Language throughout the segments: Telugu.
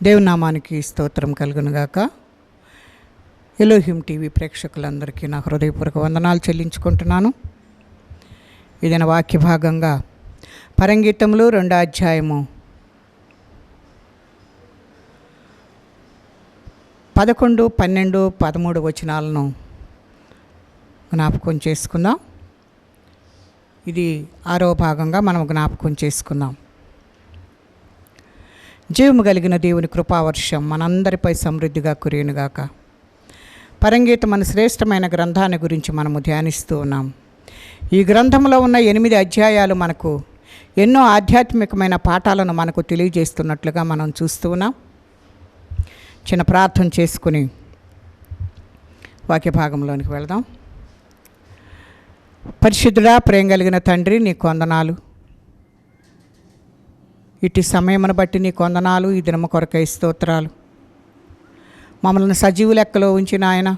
దేవుని నామానికి స్తోత్రం కలుగునుగాక. ఎలోహిం టీవీ ప్రేక్షకులందరికీ నా హృదయపూర్వక వందనాలు చెల్లించుకుంటున్నాను. ఇదైన వాక్య భాగంగా పరంగీతములు 2వ అధ్యాయము 11, 12, 13 వచనాలను జ్ఞాపకం చేసుకుందాం. ఇది 6వ భాగంగా మనం జ్ఞాపకం చేసుకుందాం. జీవము కలిగిన దేవుని కృపావర్షం మనందరిపై సమృద్ధిగా కురియునుగాక. పరంగీతం అనే శ్రేష్టమైన గ్రంథాన్ని గురించి మనము ధ్యానిస్తూ ఉన్నాం. ఈ గ్రంథంలో ఉన్న 8 అధ్యాయాలు మనకు ఎన్నో ఆధ్యాత్మికమైన పాఠాలను మనకు తెలియజేస్తున్నట్లుగా మనం చూస్తూ ఉన్నాం. చిన్న ప్రార్థన చేసుకుని వాక్య భాగంలోనికి వెళదాం. పరిశుద్ధుడా, ప్రేమ కలిగిన తండ్రి, నీకు వందనాలు. ఇటు సమయమును బట్టి నీకు వందనాలు. ఈ దినము కొరకై స్తోత్రాలు. మమ్మల్ని సజీవు లెక్కలో ఉంచిన ఆయన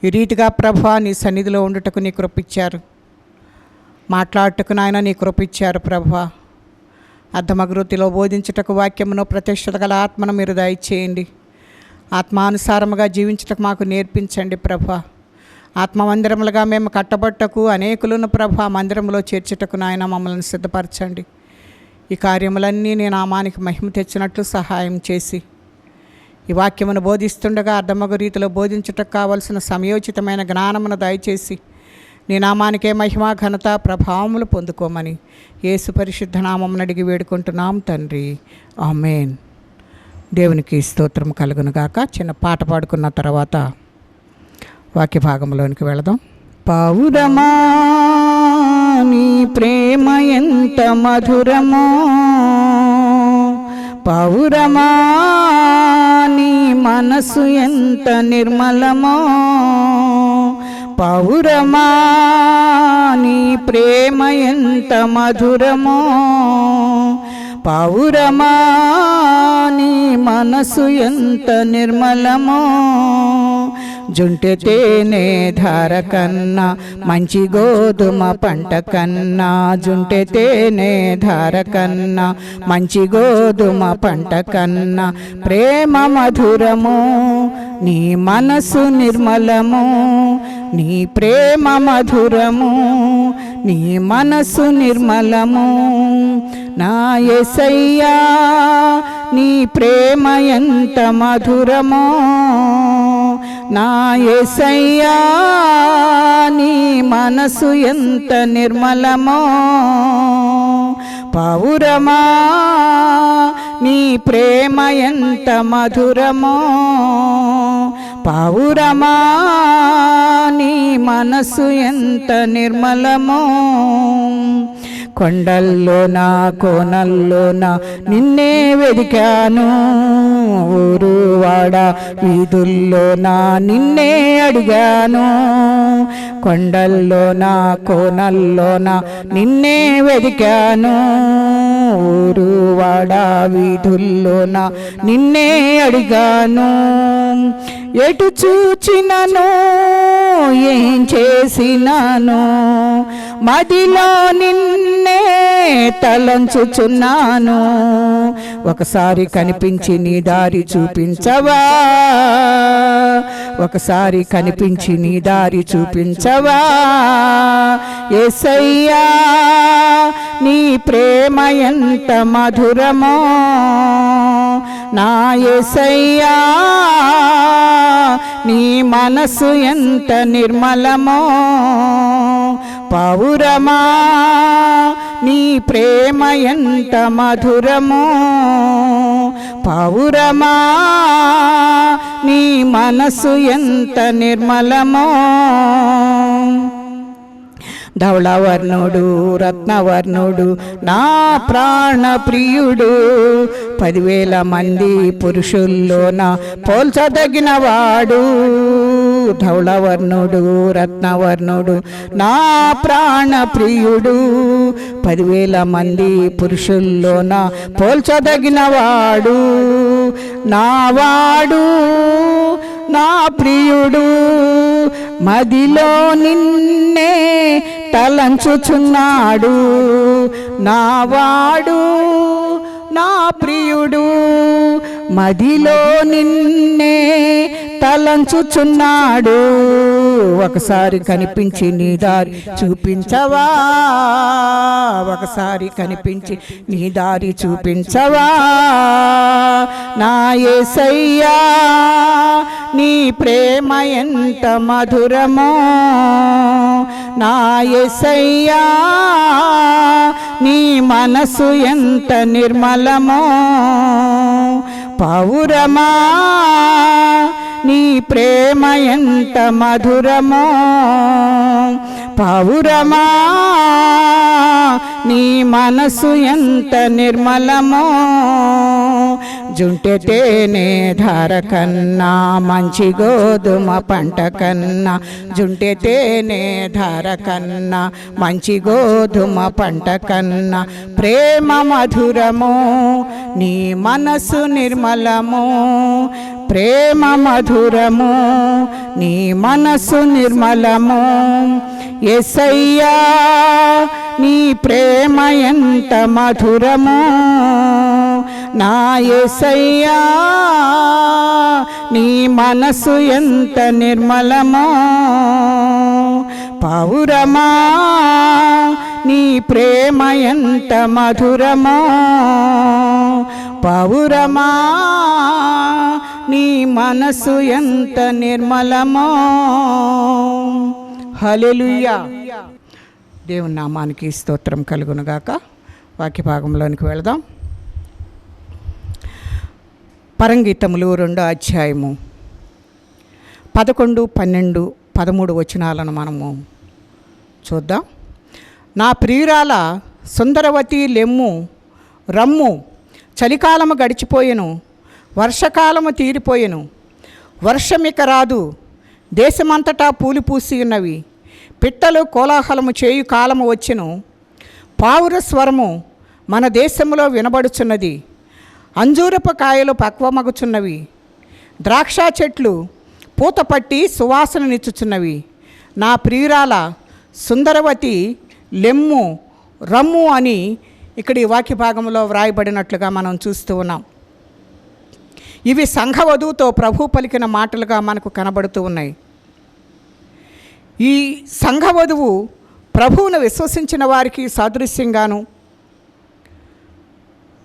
ఈ రీతిగా ప్రభువా నీ సన్నిధిలో ఉండుటకు నీ కృపిచ్చారు. మాట్లాడుటకు నాయన నీ కృపిచ్చారు ప్రభువా. అర్ధమగృతిలో బోధించుటకు వాక్యమును ప్రత్యక్షత గల ఆత్మను మీరు దయచేయండి. ఆత్మానుసారముగా జీవించుటకు మాకు నేర్పించండి ప్రభువా. ఆత్మమందిరములుగా మేము కట్టబట్టకు అనేకులను ప్రభువా మందిరంలో చేర్చుటకు నాయన మమ్మల్ని సిద్ధపరచండి. ఈ కార్యములన్నీ నీ నామానికి మహిమ తెచ్చినట్లు సహాయం చేసి ఈ వాక్యమును బోధిస్తుండగా అర్ధమగు రీతిలో బోధించుటకు కావలసిన సమయోచితమైన జ్ఞానమును దయచేసి నీ నామానికే మహిమ, ఘనత, ప్రభావములు పొందుకోమని యేసు పరిశుద్ధ నామమును అడిగి వేడుకుంటున్నాం తండ్రి, ఆమేన్. దేవునికి స్తోత్రం కలుగునుగాక. చిన్న పాట పాడుకున్న తర్వాత వాక్య భాగంలోనికి వెళదాం. పావురమా నీ ప్రేమ ఎంత మధురమో, పావురమా నీ మనసు ఎంత నిర్మలమో, పావురమా నీ ప్రేమ ఎంత మధురమో, పావురమా నీ మనసు ఎంత నిర్మలమో, జుంటె తేనె ధార కన్నా మంచి గోధుమ పంట కన్నా, జుంటె తేనె ధార కన్నా మంచి గోధుమ పంట కన్నా ప్రేమ మధురము, నీ మనసు నిర్మలము, నీ ప్రేమ మధురము, నీ మనసు నిర్మలము. నా యేసయ్యా నీ ప్రేమ ఎంత మధురమో, నా యేసయ్యా నీ మనసు ఎంత నిర్మలమో, పావురమా నీ ప్రేమ ఎంత మధురమో, పావురమా నీ మనసు ఎంత నిర్మలమో. కొండల్లోనా కోనల్లోనా నిన్నే వెదికాను, ఊరువాడ వీధుల్లోనా నిన్నే అడిగాను, కొండల్లోనా కోనల్లోనా నిన్నే వెదికాను, ఊరువాడ వీధుల్లోనా నిన్నే అడిగాను. ఎటు చూచినను ఏం చేసినాను, మదిలో నిన్నే తలంచుచున్నాను. ఒకసారి కనిపించి నీ దారి చూపించవా, ఒకసారి కనిపించి నీ దారి చూపించవా. యేసయ్యా నీ ప్రేమ ఎంత మధురమో, నా యేసయ్యా నీ మనసు ఎంత నిర్మలమో, పావురమా నీ ప్రేమ ఎంత మధురమో, పావురమా నీ మనసు ఎంత నిర్మలమో. ధవళవర్ణుడు రత్నవర్ణుడు నా ప్రాణ ప్రియుడు, 10,000 మంది పురుషుల్లోన పోల్చదగినవాడు. ధవళవర్ణుడు రత్నవర్ణుడు నా ప్రాణ ప్రియుడు, 10,000 మంది పురుషుల్లోన పోల్చదగినవాడు. నావాడు నా ప్రియుడు, మదిలో నిన్నే తలంచుచున్నాడు. నావాడు నా ప్రియుడు మదిలో నిన్నే తలంచుచున్నాడు. ఒకసారి కనిపించి నీ దారి చూపించవా, ఒకసారి కనిపించి నీ దారి చూపించవా. నా యేసయ్యా నీ ప్రేమ ఎంత మధురమో, నా యేసయ్యా నీ మనసు ఎంత నిర్మలమో. పౌరమా నీ ప్రేమ ఎంత మధురమో, పౌరమా నీ మనసు ఎంత నిర్మలమో. జుంటె తేనె ధార కన్నా మంచి గోధుమ పంట కన్నా, జుంటె తేనె ధార కన్నా మంచి గోధుమ పంట కన్నా ప్రేమ మధురమో, నీ మనసు నిర్మలమో. ప్రేమ మధురమో, నీ మనసు నిర్మలమో. యేసయ్యా నీ ప్రేమ ఎంత మధురమో, నా యేసయ్యా నీ మనసు ఎంత నిర్మలమో. పౌరమా నీ ప్రేమ ఎంత మధురమో, పౌరమా నీ మనసు ఎంత నిర్మలమో. హల్లెలూయా. దేవుని నామానికి స్తోత్రం కలుగునుగాక. వాక్య భాగంలోనికి వెళదాం. పరంగీతములు 2వ అధ్యాయము 11, 12, 13 వచనాలను మనము చూద్దాం. నా ప్రియురాల సుందరవతి లెమ్ము రమ్ము, చలికాలము గడిచిపోయెను, వర్షకాలము తీరిపోయెను, వర్షమిక రాదు, దేశమంతటా పూలు పూసి ఉన్నవి, పిట్టలు కోలాహలము చేయు కాలము వచ్చెను, పావుర స్వరము మన దేశంలో వినబడుచున్నది, అంజూరపు కాయలు పక్వమగుచున్నవి, ద్రాక్ష చెట్లు పూతపట్టి సువాసననిచ్చుచున్నవి. నా ప్రియురాల సుందరవతి లెమ్ము రమ్ము అని ఇక్కడ ఈ వాక్య భాగంలో వ్రాయబడినట్లుగా మనం చూస్తూ ఉన్నాం. ఇవి సంఘవధువుతో ప్రభు పలికిన మాటలుగా మనకు కనబడుతూ ఉన్నాయి. ఈ సంఘవధువు ప్రభువును విశ్వసించిన వారికి సాదృశ్యంగాను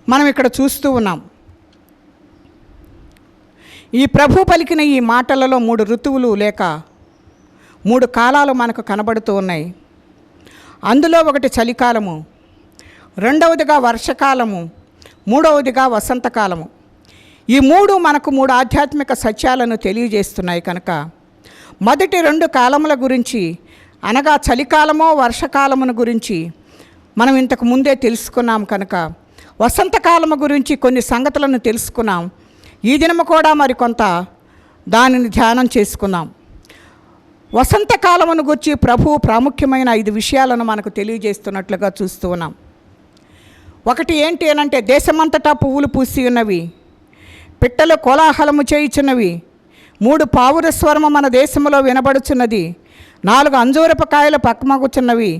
మనం ఇక్కడ చూస్తూ ఉన్నాం. ఈ ప్రభు పలికిన ఈ మాటలలో 3 ఋతువులు లేక 3 కాలాలు మనకు కనబడుతూ ఉన్నాయి. అందులో ఒకటి చలికాలము, రెండవదిగా వర్షకాలము, మూడవదిగా వసంతకాలము. ఈ 3 మనకు 3 ఆధ్యాత్మిక సత్యాలను తెలియజేస్తున్నాయి. కనుక మొదటి 2 కాలముల గురించి అనగా చలికాలమో వర్షకాలమును గురించి మనం ఇంతకు ముందే తెలుసుకున్నాం. కనుక వసంతకాలము గురించి కొన్ని సంగతులను తెలుసుకున్నాం. ఈ దినము కూడా మరికొంత దానిని ధ్యానం చేసుకుందాం. వసంతకాలమును గురించి ప్రభు ప్రాముఖ్యమైన 5 విషయాలను మనకు తెలియజేస్తున్నట్లుగా చూస్తూ ఉన్నాం. ఒకటి ఏంటి అనంటే, దేశమంతటా పువ్వులు పూసి ఉన్నవి, పిట్టలు కోలాహలము చేయుచున్నవి, 3 పావుర స్వరము మన దేశంలో వినబడుచున్నది, 4 అంజూరపు కాయలు పక్కమగుచున్నవి,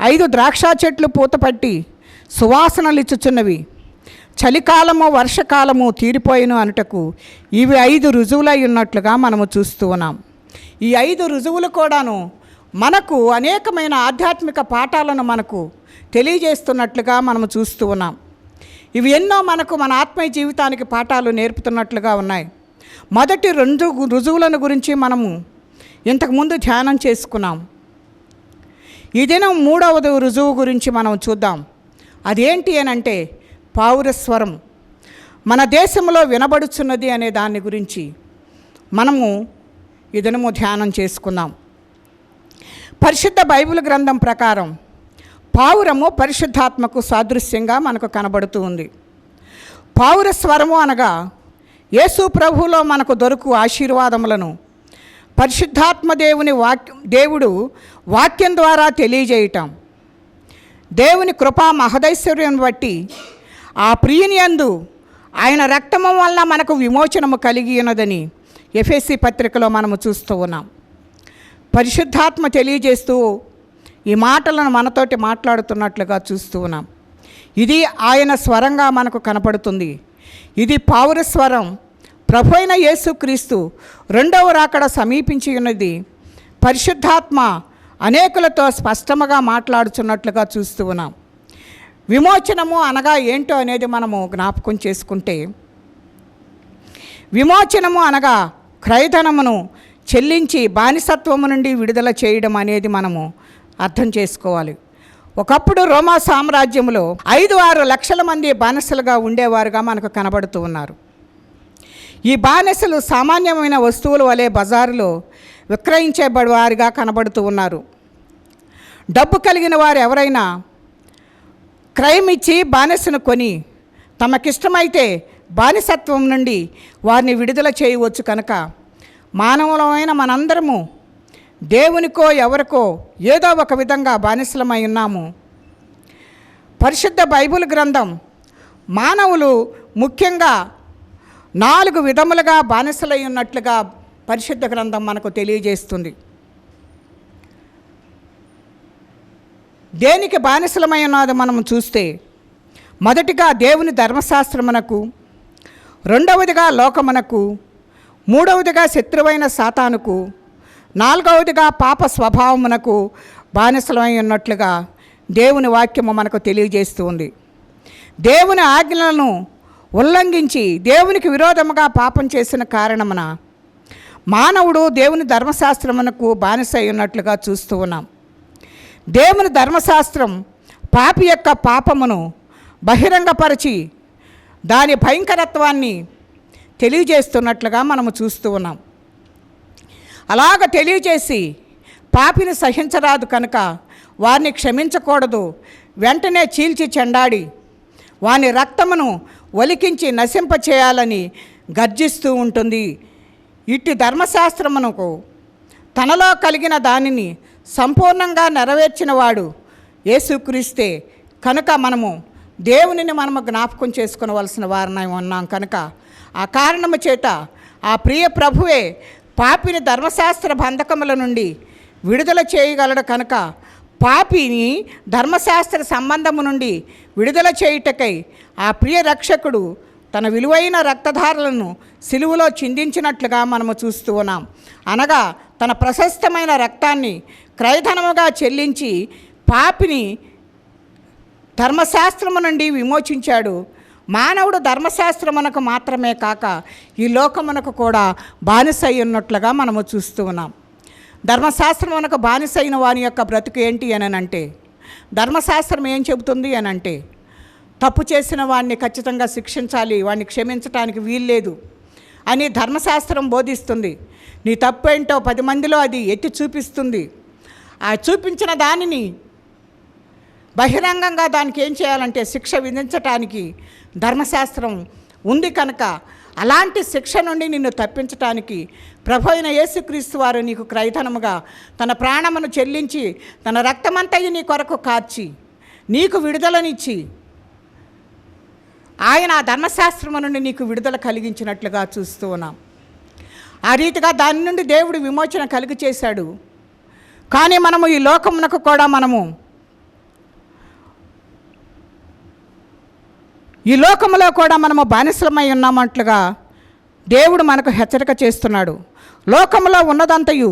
5 ద్రాక్ష చెట్లు పూతపట్టి సువాసనలు ఇచ్చుచున్నవి, చలికాలము వర్షకాలము తీరిపోయిను అనుటకు ఇవి 5 రుజువులై ఉన్నట్లుగా మనము చూస్తూ ఉన్నాం. ఈ 5 రుజువులు కూడాను మనకు అనేకమైన ఆధ్యాత్మిక పాఠాలను మనకు తెలియజేస్తున్నట్లుగా మనము చూస్తూ ఉన్నాం. ఇవి ఎన్నో మనకు మన ఆత్మీయ జీవితానికి పాఠాలు నేర్పుతున్నట్లుగా ఉన్నాయి. మొదటి 2 రుజువులను గురించి మనము ఇంతకుముందు ధ్యానం చేసుకున్నాం. ఈ దినం 3వ రుజువు గురించి మనం చూద్దాం. అదేంటి అనంటే, పావురస్వరం మన దేశంలో వినబడుచున్నది అనే దాని గురించి మనము ఈ దినము ధ్యానం చేసుకుందాం. పరిశుద్ధ బైబిల్ గ్రంథం ప్రకారం పావురము పరిశుద్ధాత్మకు సాదృశ్యంగా మనకు కనబడుతూ ఉంది. పావుర స్వరము అనగా యేసు ప్రభువులో మనకు దొరుకు ఆశీర్వాదములను పరిశుద్ధాత్మ దేవుడు వాక్యం ద్వారా తెలియజేయటం, దేవుని కృపా మహదైశ్వర్యం బట్టి ఆ ప్రియుని యందు ఆయన రక్తము వల్ల మనకు విమోచనము కలిగి ఉన్నదని ఎఫెసీ పత్రికలో మనము చూస్తూ ఉన్నాం. పరిశుద్ధాత్మ తెలియజేస్తూ ఈ మాటలను మనతోటి మాట్లాడుతున్నట్లుగా చూస్తూ ఉన్నాం. ఇది ఆయన స్వరంగా మనకు కనపడుతుంది. ఇది పావురస్వరం, ప్రభు అయిన యేసుక్రీస్తు రెండవ రాకడ సమీపించి ఉన్నది. పరిశుద్ధాత్మ అనేకులతో స్పష్టంగా మాట్లాడుచున్నట్లుగా చూస్తూ ఉన్నాం. విమోచనము అనగా ఏంటో అనేది మనము జ్ఞాపకం చేసుకుంటే, విమోచనము అనగా క్రయధనమును చెల్లించి బానిసత్వము నుండి విడుదల చేయడం అనేది మనము అర్థం చేసుకోవాలి. ఒకప్పుడు రోమా సామ్రాజ్యంలో 5-6 లక్షల మంది బానిసలుగా ఉండేవారుగా మనకు కనబడుతూ ఉన్నారు. ఈ బానిసలు సామాన్యమైన వస్తువుల వలె బజారులో విక్రయించేవారుగా కనబడుతూ ఉన్నారు. డబ్బు కలిగిన వారు ఎవరైనా క్రయం ఇచ్చి బానిసను కొని తమకిష్టమైతే బానిసత్వం నుండి వారిని విడుదల చేయవచ్చు. కనుక మానవులమైన మనందరము దేవునికో ఎవరికో ఏదో ఒక విధంగా బానిసలమై ఉన్నాము. పరిశుద్ధ బైబిల్ గ్రంథం మానవులు ముఖ్యంగా 4 విధములుగా బానిసలై ఉన్నట్లుగా పరిశుద్ధ గ్రంథం మనకు తెలియజేస్తుంది. దేనికి బానిసలమై ఉన్నది మనం చూస్తే, మొదటిగా దేవుని ధర్మశాస్త్రమునకు, రెండవదిగా లోకమునకు, మూడవదిగా శత్రువైన సాతానుకు, నాలుగవదిగా పాప స్వభావమునకు బానిసలమై ఉన్నట్లుగా దేవుని వాక్యము మనకు తెలియజేస్తూ ఉంది. దేవుని ఆజ్ఞలను ఉల్లంఘించి దేవునికి విరోధముగా పాపం చేసిన కారణమున మానవుడు దేవుని ధర్మశాస్త్రమునకు బానిస అయి ఉన్నట్లుగా చూస్తూ ఉన్నాం. దేవుని ధర్మశాస్త్రం పాపి యొక్క పాపమును బహిరంగపరిచి దాని భయంకరత్వాన్ని తెలియజేస్తున్నట్లుగా మనము చూస్తూ ఉన్నాం. అలాగ తెలియజేసి పాపిని సహించరాదు కనుక వారిని క్షమించకూడదు, వెంటనే చీల్చి చెండాడి వాని రక్తమును ఒలికించి నశింపచేయాలని గర్జిస్తూ ఉంటుంది. ఇట్టి ధర్మశాస్త్రమునకు తనలో కలిగిన దానిని సంపూర్ణంగా నెరవేర్చిన వాడు యేసుక్రీస్తే కనుక మనము దేవునిని మనము జ్ఞాపకం చేసుకునవలసిన వారినై ఉన్నాం. కనుక ఆ కారణము చేత ఆ ప్రియ ప్రభువే పాపిని ధర్మశాస్త్ర బంధకముల నుండి విడుదల చేయగలడు. కనుక పాపిని ధర్మశాస్త్ర సంబంధము నుండి విడుదల చేయుటకై ఆ ప్రియ రక్షకుడు తన విలువైన రక్తధారలను సిలువలో చిందించినట్లుగా మనము చూస్తూ ఉన్నాం. అనగా తన ప్రశస్తమైన రక్తాన్ని క్రయధనముగా చెల్లించి పాపిని ధర్మశాస్త్రము నుండి విమోచించాడు. మానవుడు ధర్మశాస్త్రమునకు మాత్రమే కాక ఈ లోకమునకు కూడా బానిస అయి ఉన్నట్లుగా మనము చూస్తూ ఉన్నాం. ధర్మశాస్త్రమునకు బానిస అయిన వాని యొక్క బ్రతుకు ఏంటి అని అంటే, ధర్మశాస్త్రం ఏం చెబుతుంది అని అంటే, తప్పు చేసిన వాడిని ఖచ్చితంగా శిక్షించాలి, వాడిని క్షమించడానికి వీల్లేదు అని ధర్మశాస్త్రం బోధిస్తుంది. నీ తప్పు ఏంటో 10 మందిలో అది ఎత్తి చూపిస్తుంది. ఆ చూపించిన దానిని బహిరంగంగా దానికి ఏం చేయాలంటే శిక్ష విధించటానికి ధర్మశాస్త్రం ఉంది. కనుక అలాంటి శిక్ష నుండి నిన్ను తప్పించటానికి ప్రభు అయిన యేసుక్రీస్తు వారు నీకు క్రయధనముగా తన ప్రాణమును చెల్లించి తన రక్తమంతయు నీ కొరకు కార్చి నీకు విడుదలనిచ్చి ఆయన ఆ ధర్మశాస్త్రము నుండి నీకు విడుదల కలిగించినట్లుగా చూస్తూ ఉన్నాం. ఆ రీతిగా దాని నుండి దేవుడు విమోచన కలుగు చేశాడు. కానీ మనము ఈ లోకమునకు కూడా ఈ లోకములో కూడా మనము బానిసలమై ఉన్నామంట్లుగా దేవుడు మనకు హెచ్చరిక చేస్తున్నాడు. లోకములో ఉన్నదంతయు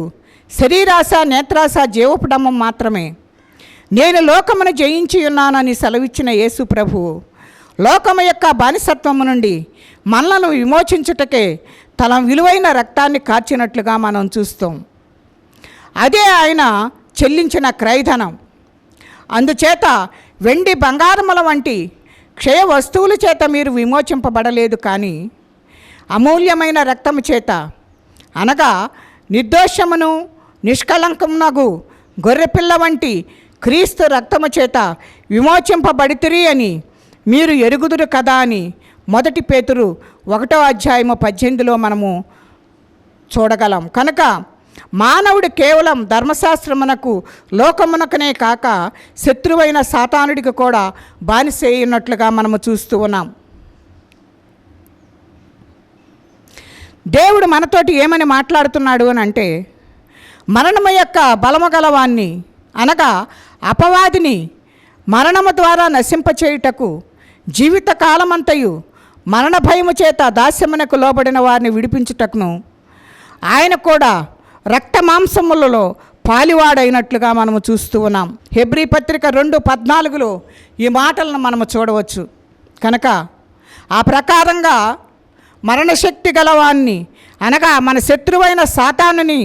శరీరాశ, నేత్రాశ, జీవపుడమం మాత్రమే. నేను లోకమును జయించి ఉన్నానని సెలవిచ్చిన యేసు ప్రభువు లోకము యొక్క బానిసత్వము నుండి మనలను విమోచించుటకే తన విలువైన రక్తాన్ని కార్చినట్లుగా మనం చూస్తాం. అదే ఆయన చెల్లించిన క్రయధనం. అందుచేత వెండి, బంగారముల వంటి క్షయ వస్తువుల చేత మీరు విమోచింపబడలేదు, కానీ అమూల్యమైన రక్తము చేత, అనగా నిర్దోషమును నిష్కళంకమునగు గొర్రెపిల్ల వంటి క్రీస్తు రక్తము చేత విమోచింపబడితిరి అని మీరు ఎరుగుదురు కదా అని 1 పేతురు 1:18 మనము చూడగలం. కనుక మానవుడు కేవలం ధర్మశాస్త్రమునకు, లోకమునకునే కాక శత్రువైన సాతానుడికి కూడా బానిసైనట్లుగా మనము చూస్తూ ఉన్నాం. దేవుడు మనతోటి ఏమని మాట్లాడుతున్నాడు అని అంటే, మరణము యొక్క బలము గలవాన్ని, అనగా అపవాదిని మరణము ద్వారా నశింపచేయుటకు జీవితకాలమంతయు మరణ భయము చేత దాస్యమునకు లోబడిన వారిని విడిపించుటకును ఆయన కూడా రక్త మాంసములలో పాలివాడైనట్లుగా మనము చూస్తూ ఉన్నాం. హెబ్రీ పత్రిక 2:14 ఈ మాటలను మనము చూడవచ్చు. కనుక ఆ ప్రకారంగా మరణశక్తి గలవాన్ని అనగా మన శత్రువైన సాతానుని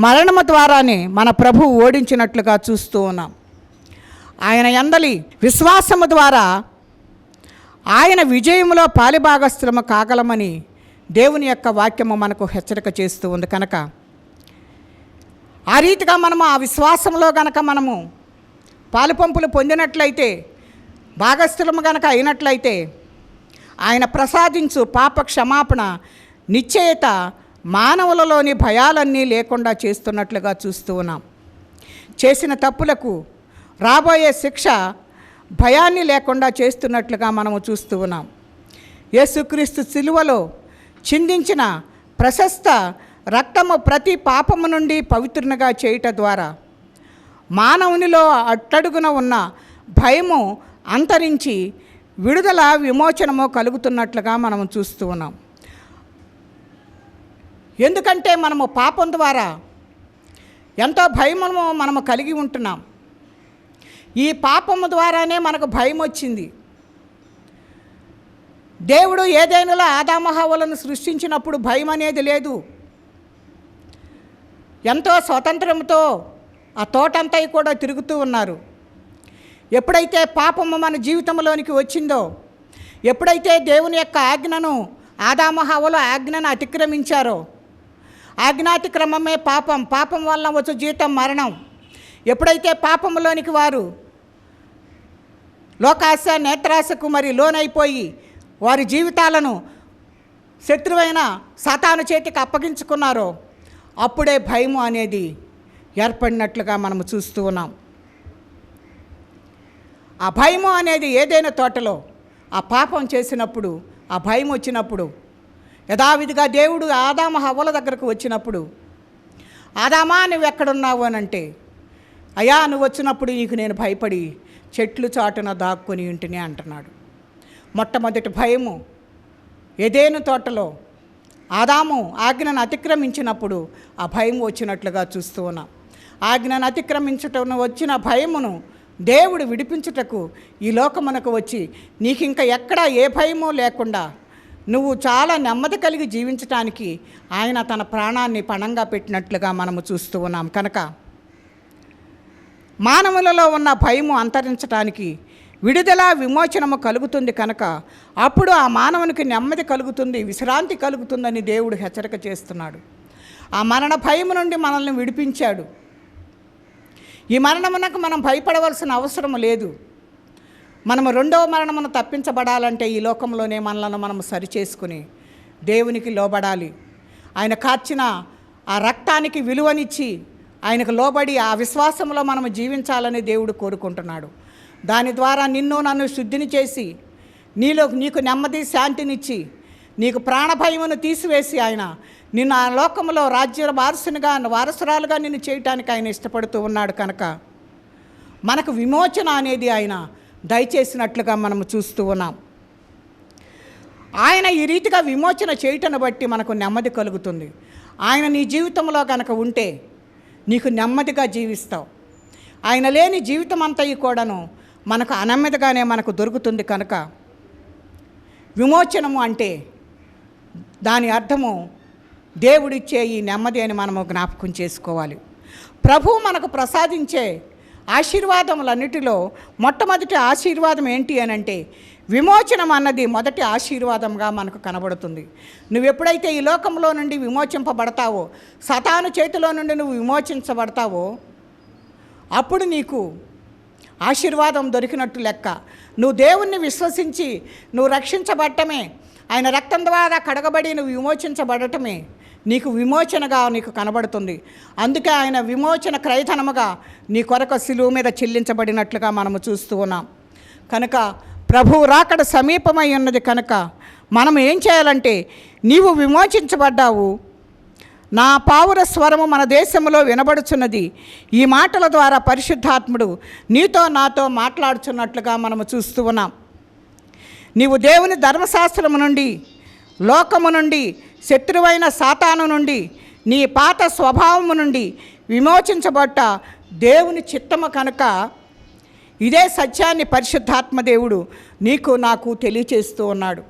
మరణము ద్వారానే మన ప్రభువు ఓడించినట్లుగా చూస్తూ ఉన్నాం. ఆయన యందలి విశ్వాసము ద్వారా ఆయన విజయములో పాలిభాగస్థులము కాగలమని దేవుని యొక్క వాక్యము మనకు హెచ్చరిక చేస్తూ ఉంది. కనుక ఆ రీతిగా మనము ఆ విశ్వాసంలో గనక మనము పాలుపంపులు పొందినట్లయితే, భాగస్థులము గనక అయినట్లయితే, ఆయన ప్రసాదించు పాప క్షమాపణ నిశ్చయత మానవులలోని భయాలన్నీ లేకుండా చేస్తున్నట్లుగా చూస్తూ ఉన్నాం. చేసిన తప్పులకు రాబోయే శిక్ష భయాన్ని లేకుండా చేస్తున్నట్లుగా మనము చూస్తూ ఉన్నాం. యేసుక్రీస్తు సిలువలో చిందించిన ప్రశస్త రక్తము ప్రతి పాపము నుండి పవిత్రునిగా చేయుట ద్వారా మానవునిలో అట్టడుగున ఉన్న భయము అంతరించి విడుదల విమోచనము కలుగుతున్నట్లుగా మనము చూస్తూ ఉన్నాం. ఎందుకంటే మనము పాపం ద్వారా ఎంతో భయము మనము కలిగి ఉంటున్నాం. ఈ పాపము ద్వారానే మనకు భయం వచ్చింది. దేవుడు ఏదైనా ఆదాము హవ్వలను సృష్టించినప్పుడు భయం అనేది లేదు. ఎంతో స్వతంత్రంతో ఆ తోటంతా కూడా తిరుగుతూ ఉన్నారు. ఎప్పుడైతే పాపము మన జీవితంలోనికి వచ్చిందో, ఎప్పుడైతే దేవుని యొక్క ఆజ్ఞను ఆదాము హవ్వలు ఆజ్ఞను అతిక్రమించారో, ఆజ్ఞాతిక్రమమే పాపం, పాపం వల్ల వచ్చు జీతం మరణం. ఎప్పుడైతే పాపంలోనికి వారు లోకాశ నేత్రాశకు మరి లోనైపోయి వారి జీవితాలను శత్రువైన సాతాను చేతికి అప్పగించుకున్నారో, అప్పుడే భయము అనేది ఏర్పడినట్లుగా మనము చూస్తూ ఉన్నాం. ఆ భయము అనేది ఏదైనా తోటలో ఆ పాపం చేసినప్పుడు, ఆ భయం వచ్చినప్పుడు, యథావిధిగా దేవుడు ఆదాము హవ్వల దగ్గరకు వచ్చినప్పుడు, ఆదామా నువ్వు ఎక్కడున్నావు అని అంటే, అయ్యా నువ్వు వచ్చినప్పుడు నీకు నేను భయపడి చెట్లు చాటున దాక్కుని ఉంటుని అంటున్నాడు. మొట్టమొదటి భయము ఏదేను తోటలో ఆదాము ఆజ్ఞను అతిక్రమించినప్పుడు ఆ భయం వచ్చినట్లుగా చూస్తూ ఉన్నాం. ఆజ్ఞను అతిక్రమించటం వచ్చిన భయమును దేవుడు విడిపించుటకు ఈ లోకమునకు వచ్చి నీకు ఇంకా ఎక్కడా ఏ భయమూ లేకుండా నువ్వు చాలా నెమ్మది కలిగి జీవించటానికి ఆయన తన ప్రాణాన్ని పణంగా పెట్టినట్లుగా మనము చూస్తూ ఉన్నాం. కనుక మానవులలో ఉన్న భయము అంతరించడానికి విడుదల విమోచనము కలుగుతుంది. కనుక అప్పుడు ఆ మానవునికి నెమ్మది కలుగుతుంది, విశ్రాంతి కలుగుతుందని దేవుడు హెచ్చరిక చేస్తున్నాడు. ఆ మరణ భయము నుండి మనల్ని విడిపించాడు. ఈ మరణమునకు మనం భయపడవలసిన అవసరం లేదు. మనము రెండవ మరణమును తప్పించబడాలంటే ఈ లోకంలోనే మనలను మనము సరిచేసుకుని దేవునికి లోబడాలి. ఆయన కార్చిన ఆ రక్తానికి విలువనిచ్చి ఆయనకు లోబడి ఆ విశ్వాసంలో మనము జీవించాలని దేవుడు కోరుకుంటున్నాడు. దాని ద్వారా నిన్ను నన్ను శుద్ధిని చేసి నీకు నెమ్మది శాంతినిచ్చి నీకు ప్రాణభయమును తీసివేసి ఆయన నిన్ను ఆ లోకంలో రాజ్య వారసురాలుగా నిన్ను చేయటానికి ఆయన ఇష్టపడుతూ ఉన్నాడు. కనుక మనకు విమోచన అనేది ఆయన దయచేసినట్లుగా మనము చూస్తూ ఉన్నాం. ఆయన ఈ రీతిగా విమోచన చేయటాన్ని బట్టి మనకు నెమ్మది కలుగుతుంది. ఆయన నీ జీవితంలో కనుక ఉంటే నీకు నెమ్మదిగా జీవిస్తావు. ఆయన లేని జీవితం అంతా కూడాను మనకు అనమ్మదిగానే మనకు దొరుకుతుంది. కనుక విమోచనము అంటే దాని అర్థము దేవుడిచ్చే ఈ నెమ్మది అని మనము జ్ఞాపకం చేసుకోవాలి. ప్రభువు మనకు ప్రసాదించే ఆశీర్వాదములన్నిటిలో మొట్టమొదటి ఆశీర్వాదం ఏంటి అని అంటే విమోచనం అన్నది మొదటి ఆశీర్వాదంగా మనకు కనబడుతుంది. నువ్వు ఎప్పుడైతే ఈ లోకంలో నుండి విమోచింపబడతావో, సాతాను చేతిలో నుండి నువ్వు విమోచించబడతావో, అప్పుడు నీకు ఆశీర్వాదం దొరికినట్టు లెక్క. నువ్వు దేవుణ్ణి విశ్వసించి నువ్వు రక్షించబడటమే, ఆయన రక్తం ద్వారా కడగబడి నువ్వు విమోచించబడటమే నీకు విమోచనగా నీకు కనబడుతుంది. అందుకే ఆయన విమోచన క్రయధనముగా నీ కొరకు శిలువ మీద చెల్లించబడినట్లుగా మనము చూస్తూ ఉన్నాం. కనుక ప్రభువు రాకడ సమీపమై ఉన్నది. కనుక మనం ఏం చేయాలంటే, నీవు విమోచించబడ్డావు, నా పావుర స్వరము మన దేశంలో వినబడుచున్నది. ఈ మాటల ద్వారా పరిశుద్ధాత్ముడు నీతో నాతో మాట్లాడుచున్నట్లుగా మనము చూస్తూ ఉన్నాం. నీవు దేవుని ధర్మశాస్త్రము నుండి, లోకము నుండి, శత్రువైన సాతాను నుండి, నీ పాత స్వభావము నుండి విమోచించబడ్డ దేవుని చిత్తము కనుక ఇదే సత్యాన్ని పరిశుద్ధాత్మ దేవుడు నీకు నాకు తెలియచేస్తూ ఉన్నాడు.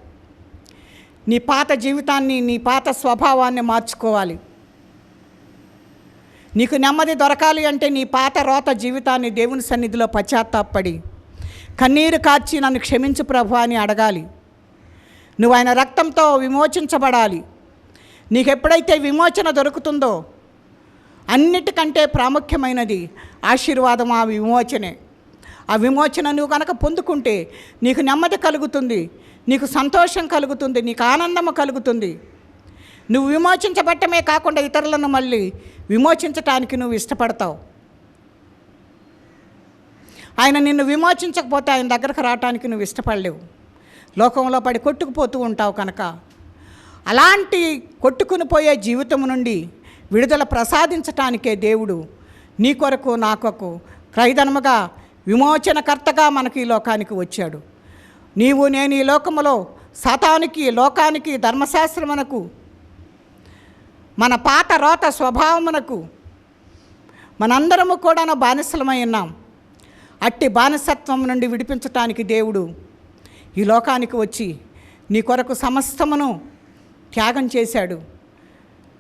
నీ పాత జీవితాన్ని, నీ పాత స్వభావాన్ని మార్చుకోవాలి. నీకు నెమ్మది దొరకాలి అంటే నీ పాత రోత జీవితాన్ని దేవుని సన్నిధిలో పశ్చాత్తాపడి కన్నీరు కార్చి నన్ను క్షమించు ప్రభు అని అడగాలి. నువ్వు ఆయన రక్తంతో విమోచించబడాలి. నీకు ఎప్పుడైతే విమోచన దొరుకుతుందో, అన్నిటికంటే ప్రాముఖ్యమైనది ఆశీర్వాదం ఆ విమోచనే. ఆ విమోచన నువ్వు కనుక పొందుకుంటే నీకు నెమ్మది కలుగుతుంది, నీకు సంతోషం కలుగుతుంది, నీకు ఆనందము కలుగుతుంది. నువ్వు విమోచించబట్టమే కాకుండా ఇతరులను మళ్ళీ విమోచించటానికి నువ్వు ఇష్టపడతావు. ఆయన నిన్ను విమోచించకపోతే ఆయన దగ్గరకు రావటానికి నువ్వు ఇష్టపడలేవు. లోకంలో పడి కొట్టుకుపోతూ ఉంటావు కనుక అలాంటి కొట్టుకుని పోయే జీవితం నుండి విడుదల ప్రసాదించటానికే దేవుడు నీ కొరకు నా కొరకు క్రైదనముగా విమోచనకర్తగా మనకు ఈ లోకానికి వచ్చాడు. నీవు నేను ఈ లోకములో సాతానికి, లోకానికి, ధర్మశాస్త్రమునకు, మన పాత రోత స్వభావమునకు మనందరము కూడా బానిసలమై ఉన్నాం. అట్టి బానిసత్వం నుండి విడిపించటానికి దేవుడు ఈ లోకానికి వచ్చి నీ కొరకు సమస్తమును త్యాగం చేశాడు.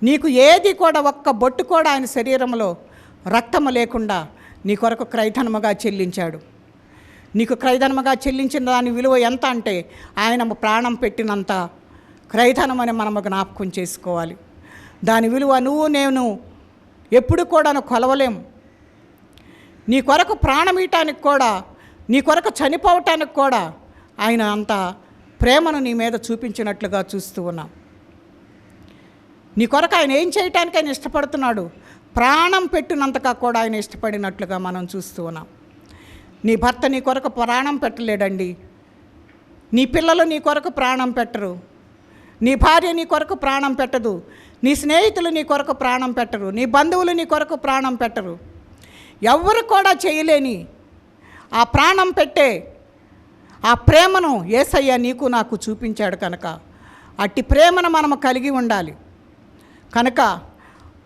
నీకు ఏది కూడా, ఒక్క బొట్టు కూడా ఆయన శరీరంలో రక్తము లేకుండా నీ కొరకు క్రైధనముగా చెల్లించాడు. నీకు క్రైధనముగా చెల్లించిన దాని విలువ ఎంత అంటే ఆయన ప్రాణం పెట్టినంత క్రైధనమని మనము జ్ఞాపకం చేసుకోవాలి. దాని విలువ నువ్వు నేను ఎప్పుడు కూడా కొలవలేము. నీ కొరకు ప్రాణం ఇయటానికి కూడా, నీ కొరకు చనిపోవటానికి కూడా ఆయన అంత ప్రేమను నీ మీద చూపించినట్లుగా చూస్తూ ఉన్నాం. నీ కొరకు ఆయన ఏం చేయటానికి ఆయన ఇష్టపడుతున్నాడు, ప్రాణం పెట్టినంతగా కూడా ఆయన ఇష్టపడినట్లుగా మనం చూస్తూ ఉన్నాం. నీ భర్త నీ కొరకు ప్రాణం పెట్టలేడండి. నీ పిల్లలు నీ కొరకు ప్రాణం పెట్టరు. నీ భార్య నీ కొరకు ప్రాణం పెట్టదు. నీ స్నేహితులు నీ కొరకు ప్రాణం పెట్టరు. నీ బంధువులు నీ కొరకు ప్రాణం పెట్టరు. ఎవరు కూడా చేయలేని ఆ ప్రాణం పెట్టే ఆ ప్రేమను యేసయ్య నీకు నాకు చూపించాడు కనుక అట్టి ప్రేమను మనము కలిగి ఉండాలి. కనుక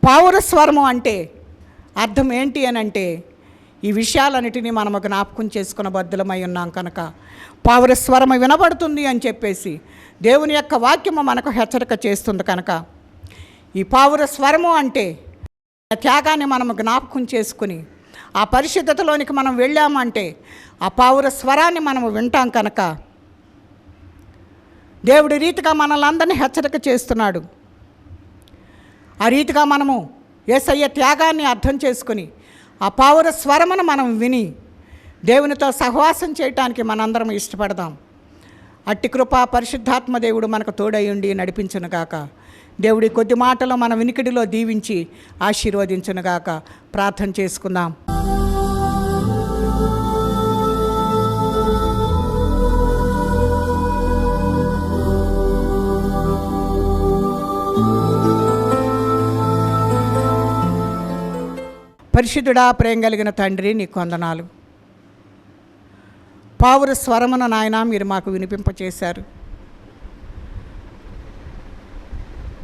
పౌరస్వరము అంటే అర్థం ఏంటి అని అంటే ఈ విషయాలన్నిటినీ మనము జ్ఞాపకం చేసుకున్న బద్దులమై ఉన్నాం కనుక పౌరస్వరము వినబడుతుంది అని చెప్పేసి దేవుని యొక్క వాక్యము మనకు హెచ్చరిక చేస్తుంది. కనుక ఈ పౌరస్వరము అంటే త్యాగాన్ని మనము జ్ఞాపకం చేసుకుని ఆ పరిశుద్ధతలోనికి మనం వెళ్ళామంటే ఆ పౌరస్వరాన్ని మనము వింటాం. కనుక దేవుడి రీతిగా మనల్ని అందరినీ హెచ్చరిక చేస్తున్నాడు. ఆ రీతిగా మనము యేసయ్య త్యాగాన్ని అర్థం చేసుకుని ఆ పౌర స్వరమును మనం విని దేవునితో సహవాసం చేయటానికి మనందరం ఇష్టపడదాం. అట్టి కృపా పరిశుద్ధాత్మ దేవుడు మనకు తోడయుండి నడిపించునుగాక. దేవుడి కొద్ది మాటలు మన వినికిడిలో దీవించి ఆశీర్వదించునుగాక. ప్రార్థన చేసుకుందాం. పరిశుద్ధుడా, ప్రేమ కలిగిన తండ్రి, నీకు వందనాలు. పౌర స్వరమున నాయన మీరు మాకు వినిపింపచేశారు.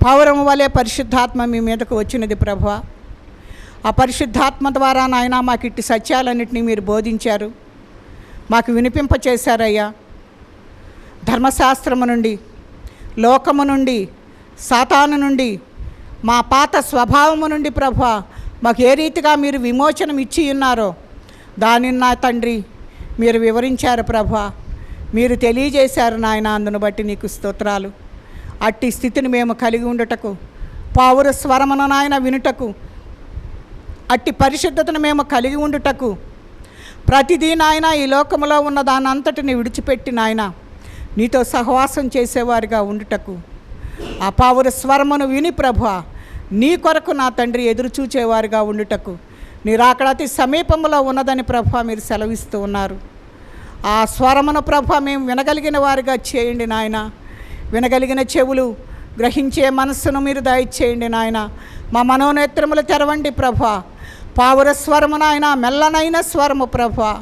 పౌరము వలె పరిశుద్ధాత్మ మీ మీదకు వచ్చినది ప్రభువా. ఆ పరిశుద్ధాత్మ ద్వారా నాయన మాకు ఇట్టి సత్యాలన్నింటినీ మీరు బోధించారు, మాకు వినిపింపచేశారయ్యా. ధర్మశాస్త్రము నుండి, లోకము నుండి, సాతాను నుండి, మా పాత స్వభావము నుండి ప్రభువా మాకు ఏ రీతిగా మీరు విమోచనం ఇచ్చి ఉన్నారో దానిని నా తండ్రి మీరు వివరించారు ప్రభువా, మీరు తెలియజేశారు నాయన. అందును బట్టి నీకు స్తోత్రాలు. అట్టి స్థితిని మేము కలిగి ఉండుటకు, పౌర స్వరమున నాయన వినుటకు, అట్టి పరిశుద్ధతను మేము కలిగి ఉండుటకు, ప్రతిదీ నాయన ఈ లోకములో ఉన్న దాని అంతటిని విడిచిపెట్టి నాయన నీతో సహవాసం చేసేవారిగా ఉండుటకు, ఆ పౌర స్వరమును విని ప్రభువా నీ కొరకు నా తండ్రి ఎదురు చూచేవారిగా ఉండుటకు నీ రాకడ అతి సమీపంలో ఉన్నదని ప్రభువా మీరు సెలవిస్తూ ఉన్నారు. ఆ స్వరమును ప్రభువా మేము వినగలిగిన వారిగా చేయండి నాయన. వినగలిగిన చెవులు, గ్రహించే మనస్సును మీరు దయచేయండి నాయన. మా మనోనేత్రములు తెరవండి ప్రభువా. పావుర స్వరము నాయన, మెల్లనైన స్వరము ప్రభువా,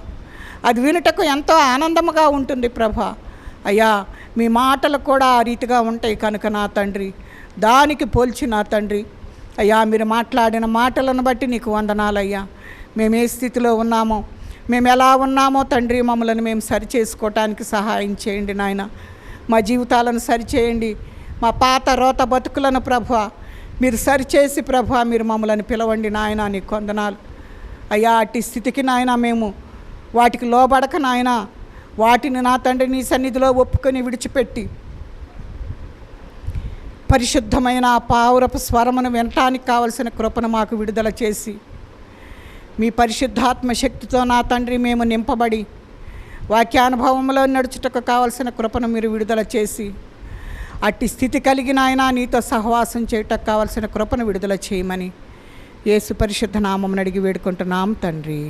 అది వినుటకు ఎంతో ఆనందముగా ఉంటుంది ప్రభువా. అయ్యా మీ మాటలు కూడా ఆ రీతిగా ఉంటాయి కనుక నా తండ్రి, దానికి పోల్చి నా తండ్రి అయ్యా మీరు మాట్లాడిన మాటలను బట్టి నీకు వందనాలయ్యా. మేము ఏ స్థితిలో ఉన్నామో, మేము ఎలా ఉన్నామో తండ్రి, మమ్మల్ని మేము సరిచేసుకోవటానికి సహాయం చేయండి నాయన. మా జీవితాలను సరిచేయండి, మా పాత రోత బతుకులను ప్రభువా మీరు సరిచేసి ప్రభువా మీరు మమ్మల్ని పిలవండి నాయన. నీకు వందనాలు అయ్యా. అట్టి స్థితికి నాయన మేము వాటికి లోబడక నాయన, వాటిని నా తండ్రి నీ సన్నిధిలో ఒప్పుకొని విడిచిపెట్టి పరిశుద్ధమైన పౌరపు స్వరమును వినటానికి కావలసిన కృపను మాకు విడుదల చేసి, మీ పరిశుద్ధాత్మ శక్తితో నా తండ్రి మేము నింపబడి వాక్యానుభవంలో నడుచుటకు కావలసిన కృపను మీరు విడుదల చేసి, అట్టి స్థితి కలిగిన ఆయన నీతో సహవాసం చేయటకు కావలసిన కృపను విడుదల చేయమని యేసు పరిశుద్ధ నామమున అడిగి వేడుకుంటున్నాం తండ్రి.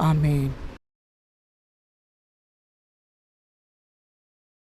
ఆమేన్.